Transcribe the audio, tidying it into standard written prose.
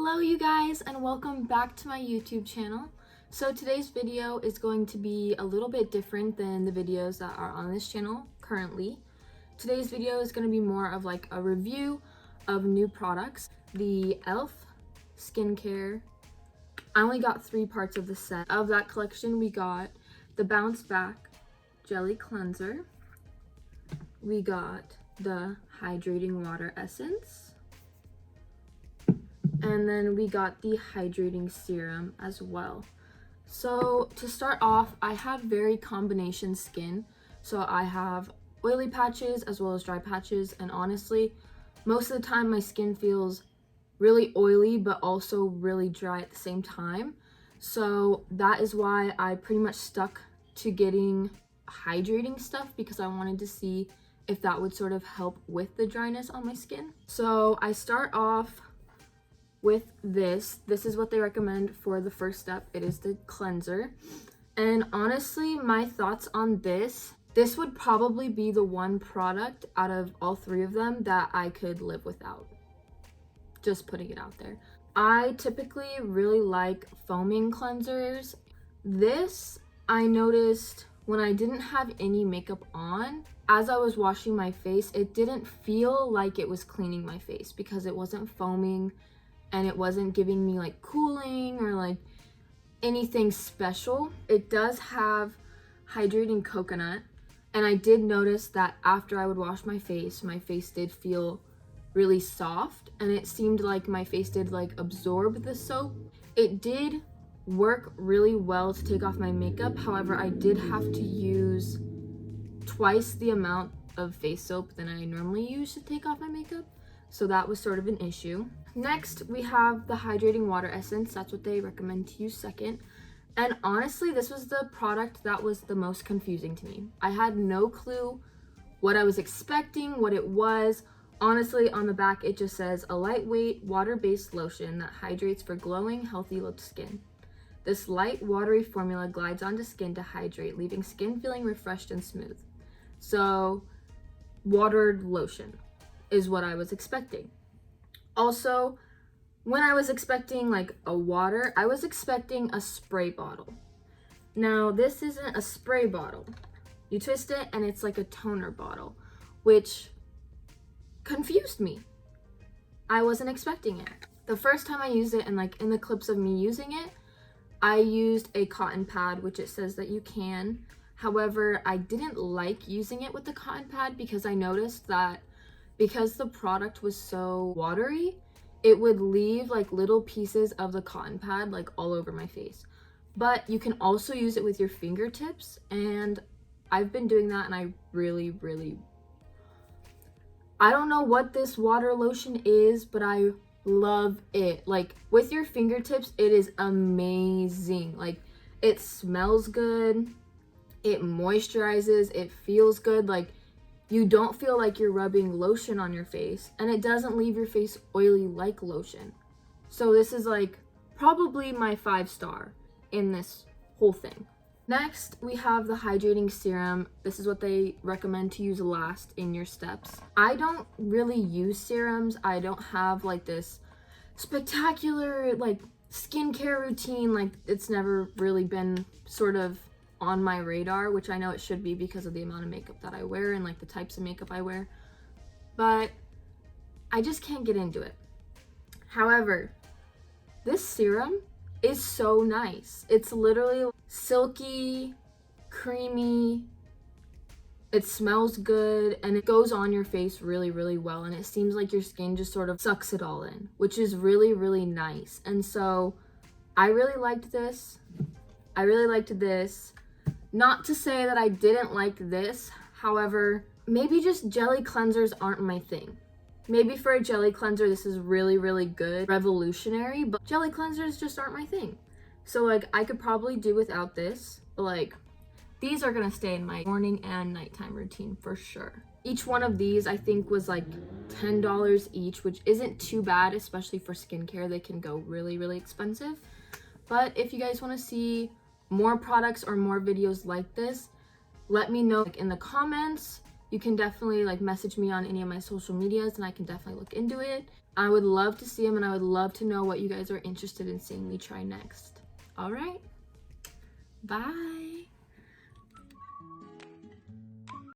Hello you guys, and welcome back to my YouTube channel. So today's video is going to be a little bit different than the videos that are on this channel currently. Today's video is going to be more of like a review of new products. The E.L.F. skincare. I only got 3 parts of the set. Of that collection, we got the Bounce Back Jelly Cleanser. We got the Hydrating Water Essence. And then we got the hydrating serum as well. So to start off, I have very combination skin. So I have oily patches as well as dry patches, and honestly, most of the time my skin feels really oily but also really dry at the same time. So that is why I pretty much stuck to getting hydrating stuff, because I wanted to see if that would sort of help with the dryness on my skin. So I start off with this. This is what they recommend for the first step. It is the cleanser. And honestly, my thoughts on this would probably be the one product out of all 3 of them that I could live without. Just putting it out there. I typically really like foaming cleansers. This, I noticed when I didn't have any makeup on, as I was washing my face, it didn't feel like it was cleaning my face because it wasn't foaming and it wasn't giving me like cooling or like anything special. It does have hydrating coconut, and I did notice that after I would wash my face did feel really soft, and it seemed like my face did like absorb the soap. It did work really well to take off my makeup. However, I did have to use twice the amount of face soap than I normally use to take off my makeup. So that was sort of an issue. Next, we have the Hydrating Water Essence. That's what they recommend to use second. And honestly, this was the product that was the most confusing to me. I had no clue what I was expecting, what it was. Honestly, on the back, it just says a lightweight, water-based lotion that hydrates for glowing, healthy looked skin. This light, watery formula glides onto skin to hydrate, leaving skin feeling refreshed and smooth. So, watered lotion is what I was expecting. Also, when I was expecting like a water, I was expecting a spray bottle. Now, this isn't a spray bottle. You twist it and it's like a toner bottle, which confused me. I wasn't expecting it. The first time I used it, and like in the clips of me using it, I used a cotton pad, which it says that you can. However, I didn't like using it with the cotton pad because I noticed that because the product was so watery, it would leave like little pieces of the cotton pad like all over my face. But you can also use it with your fingertips, and I've been doing that, and I really I don't know what this water lotion is, but I love it. Like with your fingertips, it is amazing. Like it smells good, it moisturizes, it feels good. Like you don't feel like you're rubbing lotion on your face, and it doesn't leave your face oily like lotion. So this is like probably my 5-star in this whole thing. Next, we have the hydrating serum. This is what they recommend to use last in your steps. I don't really use serums. I don't have like this spectacular like skincare routine. Like it's never really been sort of on my radar, which I know it should be because of the amount of makeup that I wear and like the types of makeup I wear, but I just can't get into it. However, this serum is so nice. It's literally silky, creamy, it smells good, and it goes on your face really well, and it seems like your skin just sort of sucks it all in, which is really nice. And so I really liked this. I really liked this. Not to say that I didn't like this, however, maybe just jelly cleansers aren't my thing. Maybe for a jelly cleanser, this is really good, revolutionary, but jelly cleansers just aren't my thing. So like, I could probably do without this, but like, these are gonna stay in my morning and nighttime routine for sure. Each one of these, I think, was like $10 each, which isn't too bad, especially for skincare. They can go really expensive. But if you guys wanna see more products or more videos like this, let me know in the comments. you can definitely like message me on any of my social medias and I can definitely look into it. I would love to see them and I would love to know what you guys are interested in seeing me try next. All right, bye.